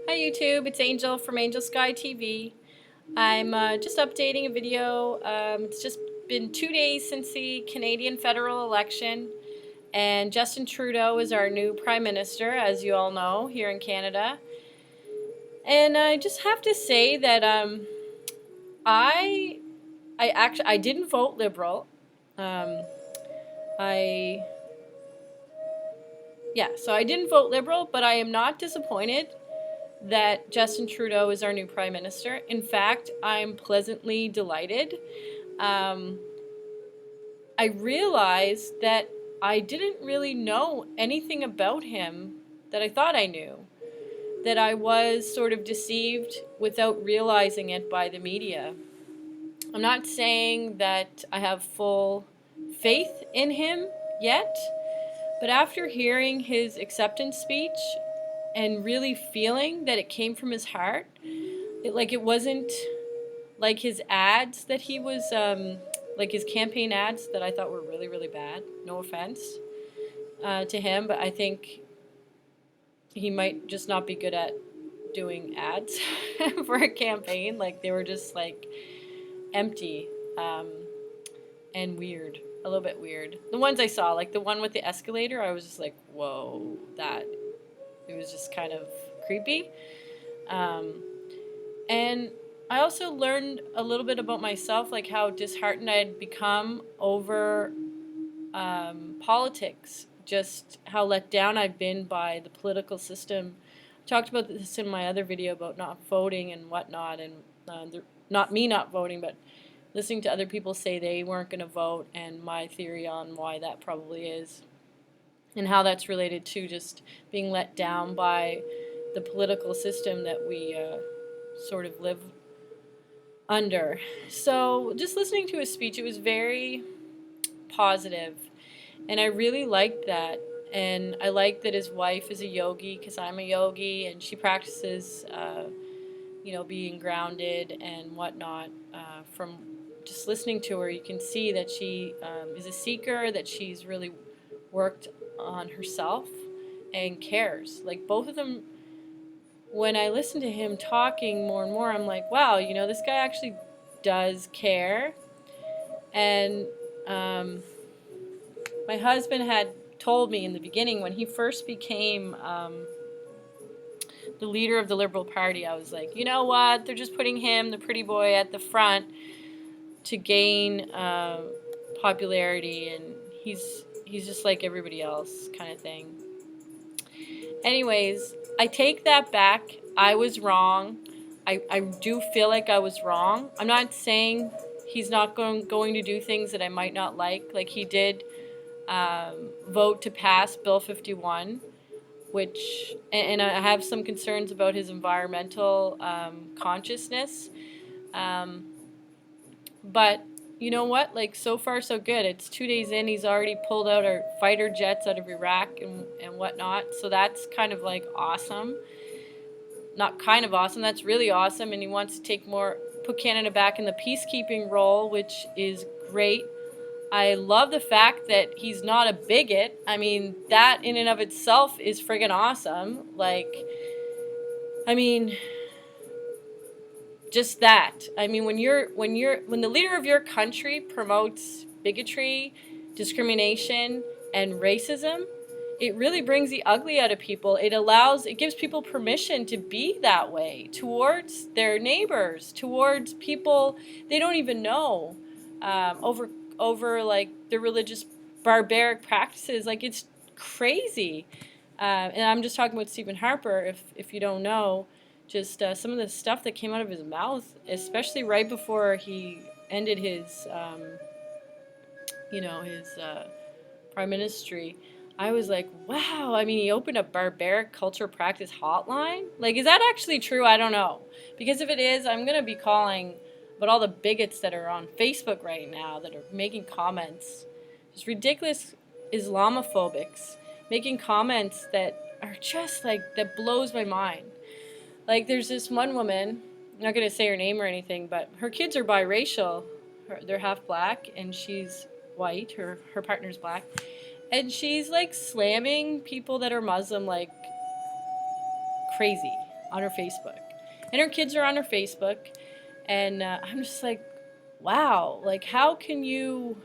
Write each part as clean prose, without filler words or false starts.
Hi YouTube, it's Angel from Angel Sky TV. I'm just updating a video. It's just been 2 days since the Canadian federal election, and Justin Trudeau is our new Prime Minister, as you all know, here in Canada. And I just have to say that I I didn't vote Liberal. Um, I so I didn't vote Liberal, but I am not disappointed that Justin Trudeau is our new Prime Minister. In fact, I'm pleasantly delighted. Um, I realized that I didn't really know anything about him that I thought I knew, that I was sort of deceived without realizing it by the media. I'm not saying that I have full faith in him yet, but after hearing his acceptance speech and really feeling that it came from his heart, it wasn't like his ads that he was like his campaign ads that I thought were really, really bad. No offense to him, but I think he might just not be good at doing ads for a campaign. Like, they were just like empty and weird, a little bit weird. The ones I saw, like the one with the escalator, I was just like, whoa, that it was just kind of creepy. And I also learned a little bit about myself, like how disheartened I had become over politics, just how let down I've been by the political system. I talked about this in my other video about not voting and whatnot, and not me not voting, but listening to other people say they weren't going to vote, and my theory on why that probably is, and how that's related to just being let down by the political system that we sort of live under. So just listening to his speech, it was very positive, and I really liked that. And I like that his wife is a yogi, because I'm a yogi, and she practices, being grounded and whatnot. From just listening to her, you can see that she is a seeker, that she's really worked on herself and cares. Like, both of them, when I listen to him talking more and more, I'm like, wow, this guy actually does care. And my husband had told me in the beginning, when he first became the leader of the Liberal Party, I was like, you know what? They're just putting him, the pretty boy, at the front to gain popularity, and he's just like everybody else, kind of thing. Anyways, I take that back. I was wrong. I do feel like I was wrong. I'm not saying he's not going to do things that I might not like he did vote to pass Bill 51, which, and I have some concerns about his environmental consciousness. But you know what? Like, so far so good. It's 2 days in. He's already pulled out our fighter jets out of Iraq and whatnot. So that's kind of like awesome. Not kind of awesome. That's really awesome. And he wants to put Canada back in the peacekeeping role, which is great. I love the fact that he's not a bigot. I mean, that in and of itself is friggin' awesome. Like, I mean, just that. I mean, when the leader of your country promotes bigotry, discrimination, and racism, it really brings the ugly out of people. It gives people permission to be that way towards their neighbors, towards people they don't even know, over like their religious barbaric practices. Like, it's crazy. And I'm just talking about Stephen Harper, if you don't know. Just some of the stuff that came out of his mouth, especially right before he ended his, his prime ministry. I was like, wow. I mean, he opened a barbaric culture practice hotline. Like, is that actually true? I don't know. Because if it is, I'm going to be calling about all the bigots that are on Facebook right now that are making comments. Just ridiculous Islamophobics making comments that are just like, that blows my mind. Like, there's this one woman, I'm not going to say her name or anything, but her kids are biracial. They're half black, and she's white. Her partner's black. And she's, like, slamming people that are Muslim like crazy. on her Facebook. And her kids are on her Facebook. And I'm just like, wow, like, how can you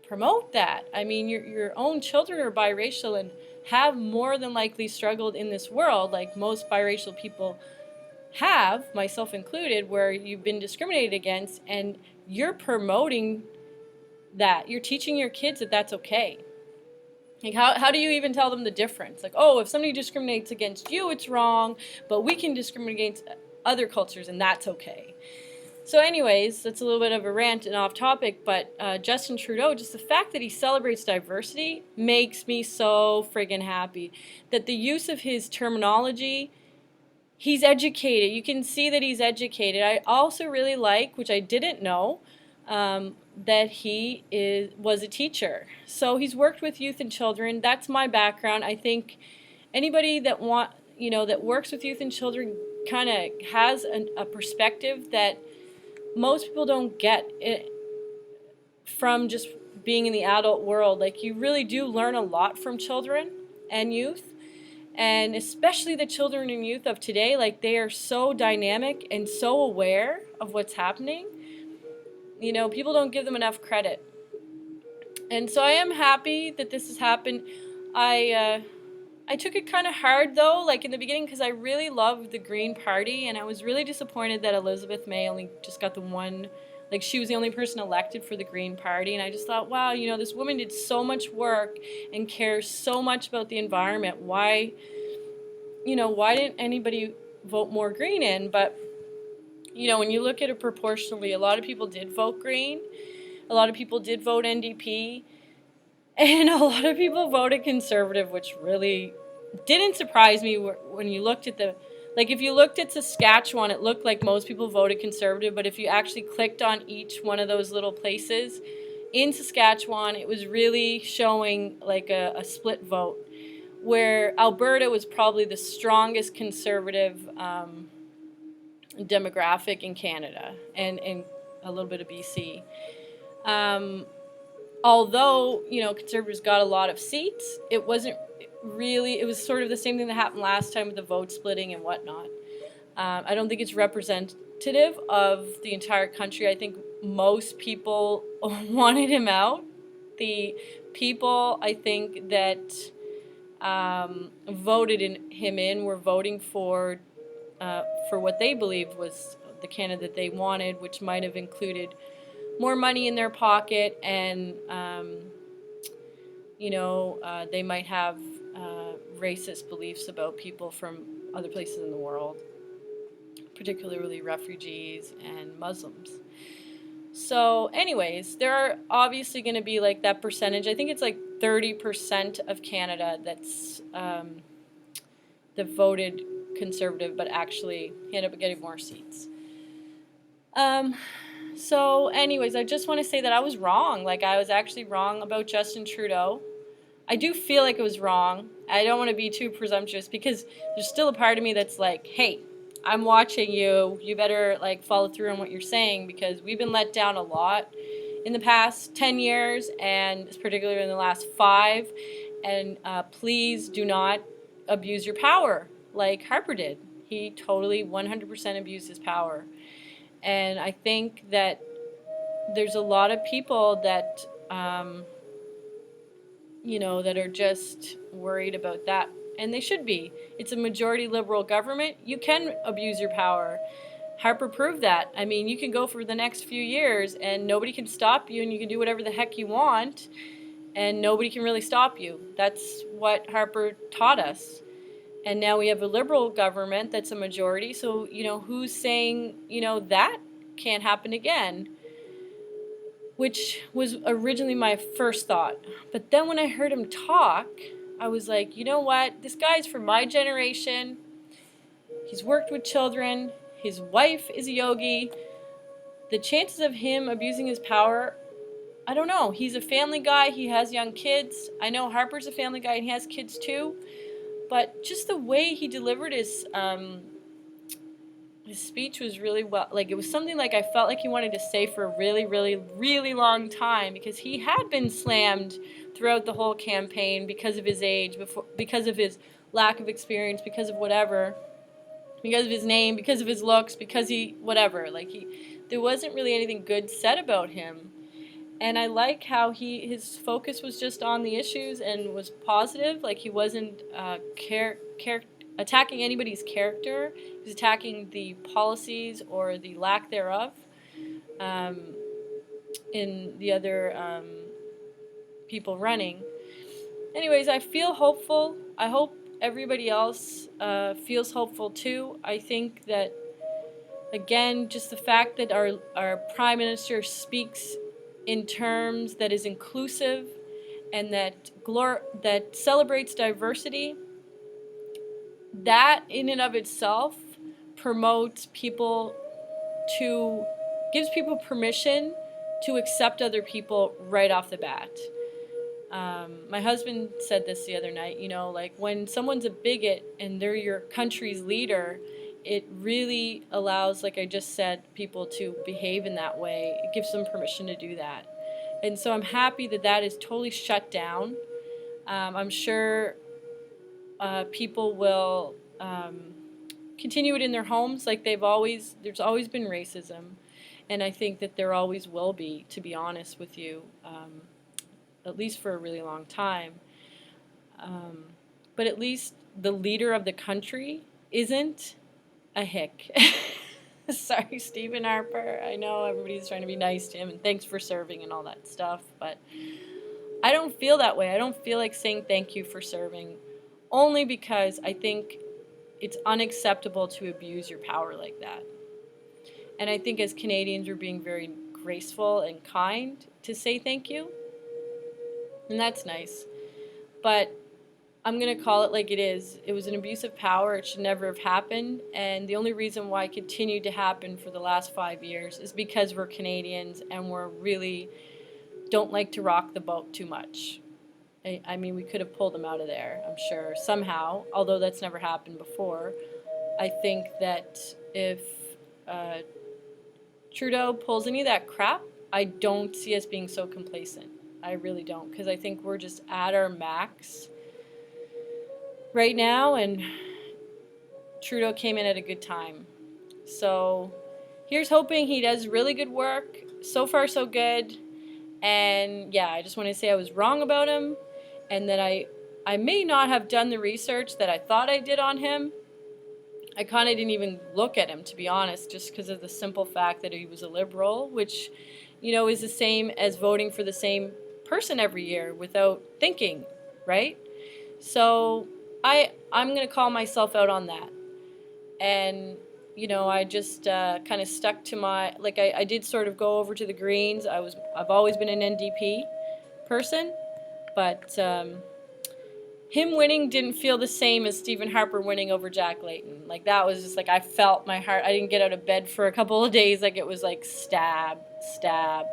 promote that? I mean, your own children are biracial and have more than likely struggled in this world, like most biracial people have, myself included, where you've been discriminated against, and you're promoting that. You're teaching your kids that that's okay. Like, how do you even tell them the difference? Like, oh, if somebody discriminates against you, it's wrong, but we can discriminate against other cultures, and that's okay. So anyways, that's a little bit of a rant and off topic, but Justin Trudeau, just the fact that he celebrates diversity makes me so friggin' happy. That the use of his terminology, he's educated. You can see that he's educated. I also really like, which I didn't know, that he was a teacher. So he's worked with youth and children. That's my background. I think anybody that that works with youth and children kind of has a perspective that most people don't get it from just being in the adult world. Like, you really do learn a lot from children and youth. And especially the children and youth of today, like, they are so dynamic and so aware of what's happening. People don't give them enough credit. And so I am happy that this has happened. I took it kind of hard, though, like in the beginning, because I really loved the Green Party, and I was really disappointed that Elizabeth May only just got the one, like, she was the only person elected for the Green Party. And I just thought, wow, this woman did so much work and cares so much about the environment. Why didn't anybody vote more Green in? But when you look at it proportionally, a lot of people did vote Green. A lot of people did vote NDP. And a lot of people voted Conservative, which really didn't surprise me when you looked at if you looked at Saskatchewan, it looked like most people voted Conservative. But if you actually clicked on each one of those little places in Saskatchewan, it was really showing like a split vote, where Alberta was probably the strongest Conservative demographic in Canada, and a little bit of BC. Although, Conservatives got a lot of seats, it was sort of the same thing that happened last time with the vote splitting and whatnot. I don't think it's representative of the entire country. I think most people wanted him out. The people, I think, that voted him in were voting for what they believed was the candidate they wanted, which might have included more money in their pocket, and they might have racist beliefs about people from other places in the world, particularly refugees and Muslims. So anyways, there are obviously going to be like that percentage. I think it's like 30% of Canada that's that voted Conservative, but actually he ended up getting more seats. So anyways, I just want to say that I was wrong. Like, I was actually wrong about Justin Trudeau. I do feel like it was wrong. I don't want to be too presumptuous, because there's still a part of me that's like, hey, I'm watching you. You better like follow through on what you're saying, because we've been let down a lot in the past 10 years, and particularly in the last 5. And please do not abuse your power like Harper did. He totally 100% abused his power. And I think that there's a lot of people that, that are just worried about that. And they should be. It's a majority Liberal government. You can abuse your power. Harper proved that. I mean, you can go for the next few years and nobody can stop you, and you can do whatever the heck you want, and nobody can really stop you. That's what Harper taught us. And now we have a Liberal government that's a majority. So, who's saying, that can't happen again? Which was originally my first thought. But then when I heard him talk, I was like, you know what? This guy's from my generation. He's worked with children. His wife is a yogi. The chances of him abusing his power, I don't know. He's a family guy. He has young kids. I know Harper's a family guy and he has kids too. But just the way he delivered his speech was really well. Like, it was something like I felt like he wanted to say for a really, really, really long time, because he had been slammed throughout the whole campaign because of his age, because of his lack of experience, because of whatever. because of his name, because of his looks, because he, whatever. There wasn't really anything good said about him. And I like how his focus was just on the issues and was positive. Like, he wasn't attacking anybody's character. He was attacking the policies or the lack thereof in the other people running. Anyways, I feel hopeful. I hope everybody else feels hopeful too. I think that, again, just the fact that our Prime Minister speaks in terms that is inclusive and that celebrates diversity, that in and of itself promotes people gives people permission to accept other people right off the bat. My husband said this the other night, like, when someone's a bigot and they're your country's leader, it really allows, like I just said, people to behave in that way. It gives them permission to do that. And so I'm happy that is totally shut down. I'm sure people will continue it in their homes like there's always been racism. And I think that there always will be, to be honest with you, at least for a really long time. But at least the leader of the country isn't a hick. Sorry, Stephen Harper. I know everybody's trying to be nice to him, and thanks for serving and all that stuff, but I don't feel that way. I don't feel like saying thank you for serving, only because I think it's unacceptable to abuse your power like that. And I think as Canadians, we're being very graceful and kind to say thank you, and that's nice. But I'm going to call it like it is. It was an abuse of power. It should never have happened. And the only reason why it continued to happen for the last 5 years is because we're Canadians and we're really don't like to rock the boat too much. I mean, we could have pulled them out of there, I'm sure, somehow, although that's never happened before. I think that if Trudeau pulls any of that crap, I don't see us being so complacent. I really don't, because I think we're just at our max right now, and Trudeau came in at a good time. So here's hoping he does really good work. So far, so good. And yeah, I just want to say I was wrong about him, and that I may not have done the research that I thought I did on him. I kind of didn't even look at him, to be honest, just because of the simple fact that he was a Liberal, which, is the same as voting for the same person every year without thinking, right? So I'm going to call myself out on that. And, I just kind of stuck to I did sort of go over to the Greens. I've always been an NDP person, but him winning didn't feel the same as Stephen Harper winning over Jack Layton. Like, that was just like, I felt my heart. I didn't get out of bed for a couple of days. Like, it was like stab, stab.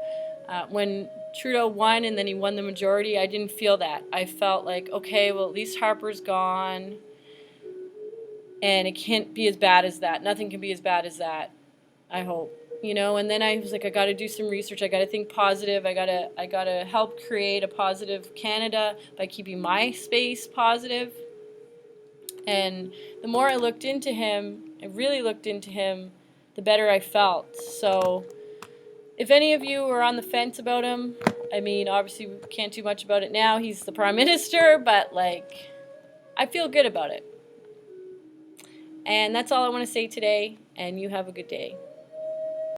When Trudeau won and then he won the majority, I didn't feel that. I felt like, okay, well, at least Harper's gone, and it can't be as bad as that. Nothing can be as bad as that, I hope. And then I was like, I got to do some research. I got to think positive. I got to help create a positive Canada by keeping my space positive. And the more I looked into him, the better I felt. So if any of you are on the fence about him, I mean, obviously we can't do much about it now. He's the Prime Minister, but I feel good about it. And that's all I want to say today, and you have a good day.